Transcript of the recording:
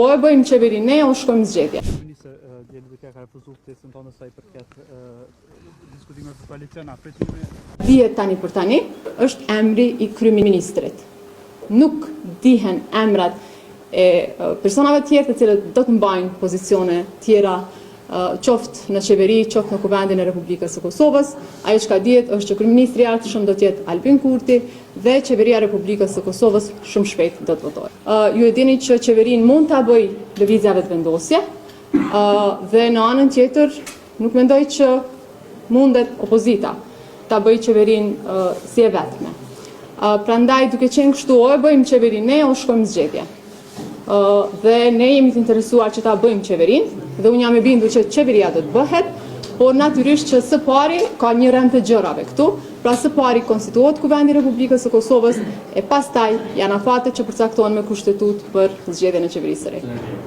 o e bëjmë qeverinë ne, o shkojmë zgjedhje. Ka refuzuar ftesën tonë sa i përket diskutimeve për koalicion, Dihet tani për tani, është emri i kryeministrit. Nuk dihen emrat e personave tjerë të cilët do të mbajnë pozicione tjera, qoftë në qeveri, qoftë në Kuvendin e Republikës së Kosovës. Ajo që ka dihet është që kryeministri i ardhshëm do të jetë Albin Kurti dhe qeveria e Republikës së Kosovës shumë shpejt do të votojë. Ju e dini që qeverinë mund ta bëjë lëvizja vetëvendosje, dhe në anën tjetër nuk mendoj që mundet opozita ta bëjë qeverinë si e vetme. Prandaj duke qenë kështu, o e bëjmë qeverinë ne, o shkojmë zgjedhje. Dhe ne jemi të interesuar që ta bëjmë qeverinë, dhe unë jam e bindur që qeveria do të bëhet, por natyrisht që së pari ka një rend të gjërave këtu, pra së pari konstituohet Kuvendi i Republikës së Kosovës e pastaj janë afatet që përcaktohen me kushtetut për zgjedhjen e qeverisë së re.